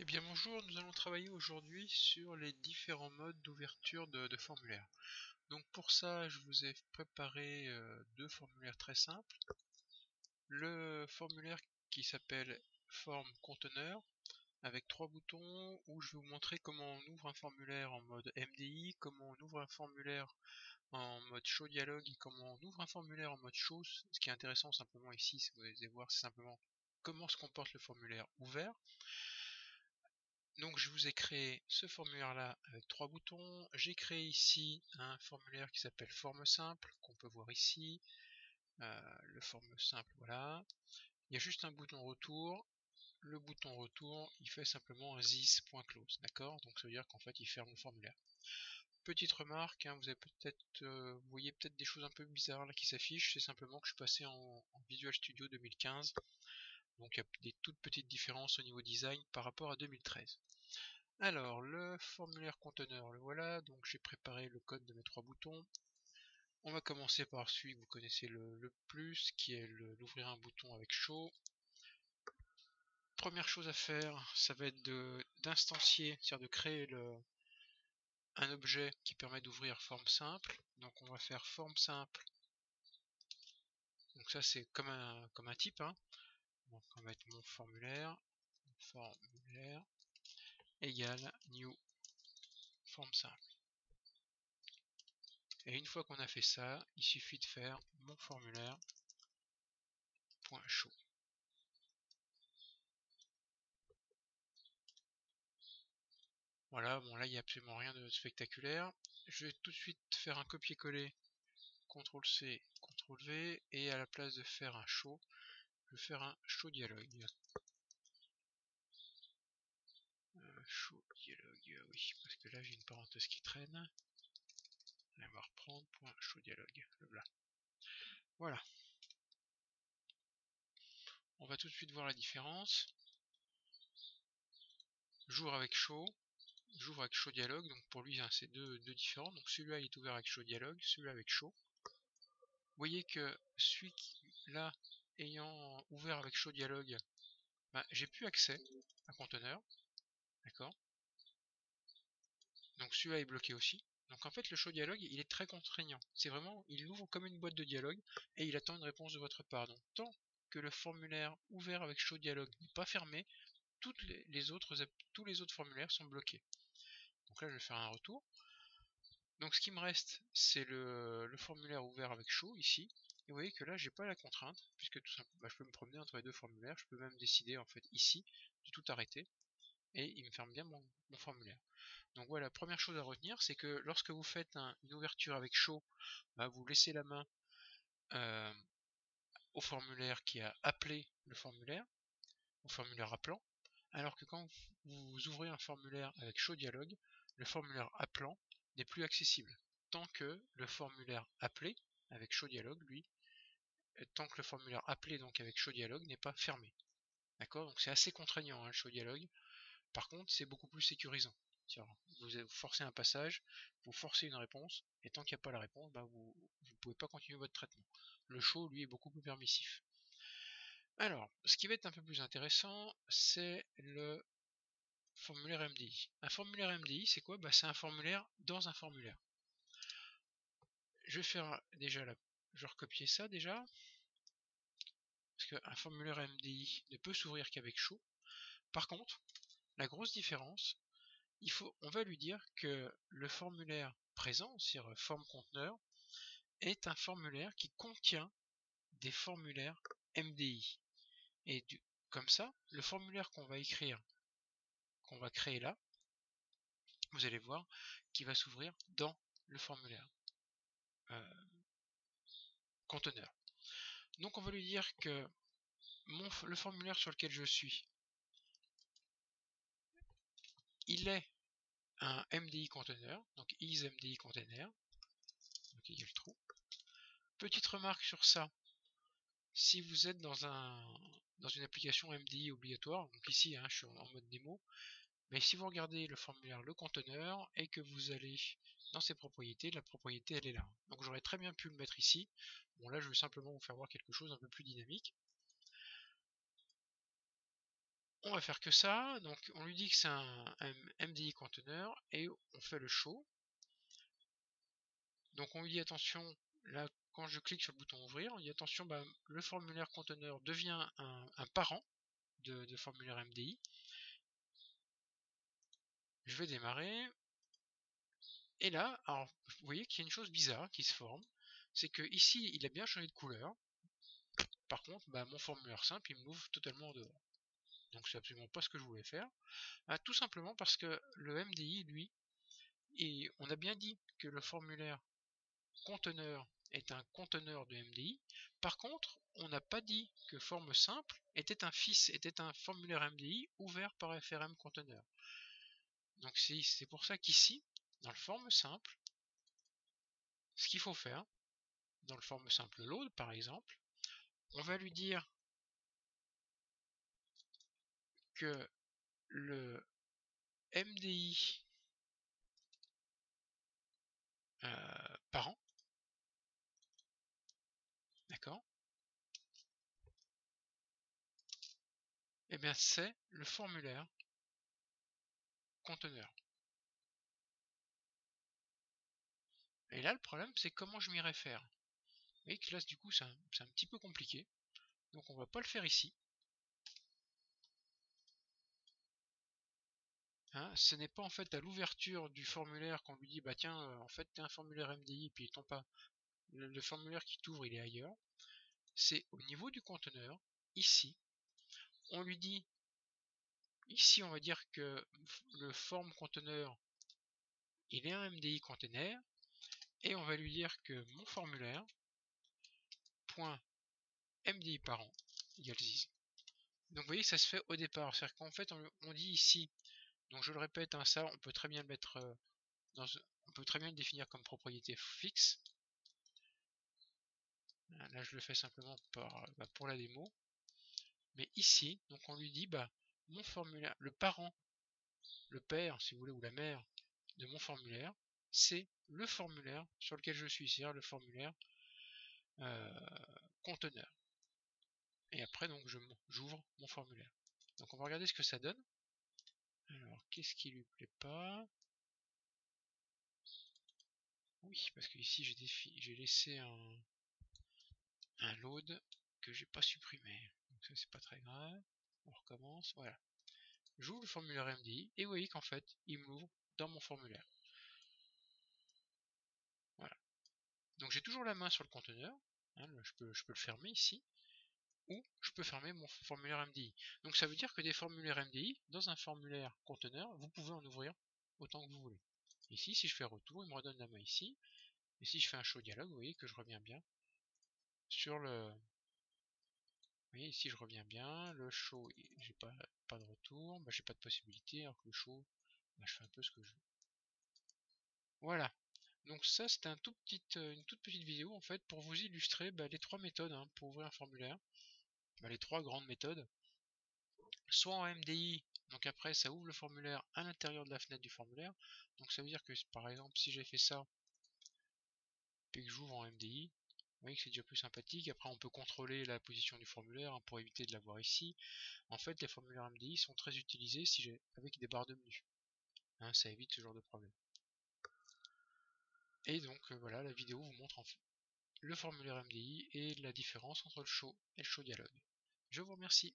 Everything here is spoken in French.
Eh bien bonjour, nous allons travailler aujourd'hui sur les différents modes d'ouverture de formulaires. Donc pour ça, je vous ai préparé deux formulaires très simples. Le formulaire qui s'appelle forme conteneur avec trois boutons où je vais vous montrer comment on ouvre un formulaire en mode MDI, comment on ouvre un formulaire en mode show dialogue et comment on ouvre un formulaire en mode show. Ce qui est intéressant simplement ici, si vous allez voir, c'est simplement comment se comporte le formulaire ouvert. Donc je vous ai créé ce formulaire là avec trois boutons. J'ai créé ici un formulaire qui s'appelle forme simple, qu'on peut voir ici. Le forme simple, voilà. Il y a juste un bouton retour. Le bouton retour, il fait simplement un this.close, d'accord? Donc ça veut dire qu'en fait il ferme le formulaire. Petite remarque, hein, vous avez peut-être, vous voyez peut-être des choses un peu bizarres là qui s'affichent, c'est simplement que je suis passé en Visual Studio 2015. Donc il y a des toutes petites différences au niveau design par rapport à 2013. Alors, le formulaire conteneur, le voilà. Donc, j'ai préparé le code de mes trois boutons. On va commencer par celui que vous connaissez le plus, qui est l'ouvrir un bouton avec show. Première chose à faire, ça va être d'instancier, c'est-à-dire de créer un objet qui permet d'ouvrir forme simple. Donc, on va faire forme simple. Donc, ça, c'est comme un type, hein. Donc, on va mettre mon formulaire égale new forme simple. Et une fois qu'on a fait ça, il suffit de faire mon formulaire.show. Voilà, bon là il n'y a absolument rien de spectaculaire. Je vais tout de suite faire un copier-coller, CTRL-C, CTRL-V, et à la place de faire un show, je vais faire un show dialogue. Show dialogue, oui, parce que là j'ai une parenthèse qui traîne. On va reprendre point show dialogue, le blanc. Voilà. On va tout de suite voir la différence. J'ouvre avec show, j'ouvre avec show dialogue, donc pour lui c'est deux différents. Donc celui-là il est ouvert avec show dialogue, celui-là avec show. Vous voyez que celui là ayant ouvert avec show dialogue, j'ai plus accès à conteneur, d'accord? Donc celui-là est bloqué aussi. Donc en fait le show dialogue il est très contraignant. C'est vraiment, il ouvre comme une boîte de dialogue et il attend une réponse de votre part. Donc tant que le formulaire ouvert avec show dialogue n'est pas fermé, tous les autres formulaires sont bloqués. Donc là je vais faire un retour. Donc ce qui me reste c'est le formulaire ouvert avec show ici. Et vous voyez que là j'ai pas la contrainte, puisque tout simplement je peux me promener entre les deux formulaires, je peux même décider en fait ici de tout arrêter et il me ferme bien mon formulaire. Donc voilà, première chose à retenir, c'est que lorsque vous faites une ouverture avec show, vous laissez la main au formulaire qui a appelé le formulaire, au formulaire appelant, alors que quand vous ouvrez un formulaire avec show dialogue, le formulaire appelant n'est plus accessible, tant que le formulaire appelé avec show dialogue, lui, tant que le formulaire appelé donc avec show dialogue n'est pas fermé. D'accord? Donc c'est assez contraignant, hein, le show dialogue. Par contre, c'est beaucoup plus sécurisant. Vous forcez un passage, vous forcez une réponse, et tant qu'il n'y a pas la réponse, vous ne pouvez pas continuer votre traitement. Le show, lui, est beaucoup plus permissif. Alors, ce qui va être un peu plus intéressant, c'est le formulaire MDI. Un formulaire MDI, c'est quoi? C'est un formulaire dans un formulaire. Je vais faire déjà je vais recopier ça déjà, parce qu'un formulaire MDI ne peut s'ouvrir qu'avec show. Par contre, la grosse différence, on va lui dire que le formulaire présent, c'est-à-dire forme conteneur, est un formulaire qui contient des formulaires MDI. Et comme ça, le formulaire qu'on va écrire, qu'on va créer là, vous allez voir qu'il va s'ouvrir dans le formulaire conteneur. Donc on va lui dire que le formulaire sur lequel je suis, il est un MDI conteneur, donc is MDI container, donc il y a le trou. Petite remarque sur ça, si vous êtes dans une application MDI obligatoire, donc ici je suis en mode démo, mais si vous regardez le formulaire le conteneur et que vous allez dans ses propriétés, la propriété elle est là. Donc j'aurais très bien pu le mettre ici. Bon là je vais simplement vous faire voir quelque chose un peu plus dynamique. on va faire que ça, donc on lui dit que c'est un MDI conteneur et on fait le show. Donc on lui dit attention, là quand je clique sur le bouton ouvrir, on dit attention, le formulaire conteneur devient un parent de formulaire MDI. Je vais démarrer. Et là, alors, vous voyez qu'il y a une chose bizarre qui se forme, c'est que ici il a bien changé de couleur. Par contre, mon formulaire simple il m'ouvre totalement en dehors. Donc c'est absolument pas ce que je voulais faire. Tout simplement parce que le MDI, lui, et on a bien dit que le formulaire conteneur est un conteneur de MDI. Par contre, on n'a pas dit que forme simple était un formulaire MDI ouvert par FRM conteneur. Donc c'est pour ça qu'ici, dans le forme simple, ce qu'il faut faire, dans le forme simple load par exemple, on va lui dire que le MDI parent, d'accord, et bien c'est le formulaire conteneur. Et là le problème c'est comment je m'y réfère. Vous voyez que là du coup c'est un petit peu compliqué, donc on va pas le faire ici. Ce n'est pas en fait à l'ouverture du formulaire qu'on lui dit tiens en fait t'es un formulaire MDI et puis ton pas le formulaire qui t'ouvre il est ailleurs. C'est au niveau du conteneur, ici, on lui dit, ici on va dire que le form conteneur il est un MDI container et on va lui dire que mon formulaire point MDI parent égale this. Donc vous voyez que ça se fait au départ, c'est-à-dire qu'en fait on dit ici, donc je le répète, ça on peut très bien le mettre on peut très bien le définir comme propriété fixe. Là je le fais simplement pour la démo. Mais ici, donc on lui dit mon formulaire, le parent, le père si vous voulez, ou la mère de mon formulaire, c'est le formulaire sur lequel je suis, c'est-à-dire le formulaire conteneur. Et après donc j'ouvre mon formulaire. Donc on va regarder ce que ça donne. Alors qu'est-ce qui lui plaît pas? Oui, parce que ici j'ai laissé un load que j'ai pas supprimé. Donc ça c'est pas très grave. On recommence, voilà. J'ouvre le formulaire MDI et vous voyez qu'en fait il m'ouvre dans mon formulaire. Voilà. Donc j'ai toujours la main sur le conteneur, je peux le fermer ici, ou je peux fermer mon formulaire MDI. Donc ça veut dire que des formulaires MDI, dans un formulaire conteneur, vous pouvez en ouvrir autant que vous voulez. Ici, si je fais retour, il me redonne la main ici, et si je fais un show dialogue, vous voyez que je reviens bien sur le... Vous voyez, ici je reviens bien, le show, j'ai pas de retour, j'ai pas de possibilité, alors que le show, je fais un peu ce que je veux. Voilà. Donc ça c'était une toute petite vidéo en fait pour vous illustrer les trois méthodes pour ouvrir un formulaire. Les trois grandes méthodes. Soit en MDI, donc après ça ouvre le formulaire à l'intérieur de la fenêtre du formulaire. Donc ça veut dire que par exemple si j'ai fait ça et que j'ouvre en MDI, vous voyez que c'est déjà plus sympathique. Après on peut contrôler la position du formulaire pour éviter de l'avoir ici. En fait les formulaires MDI sont très utilisés si j'ai avec des barres de menu. Ça évite ce genre de problème. Et donc voilà, la vidéo vous montre en fait le formulaire MDI et la différence entre le show et le show dialogue. Je vous remercie.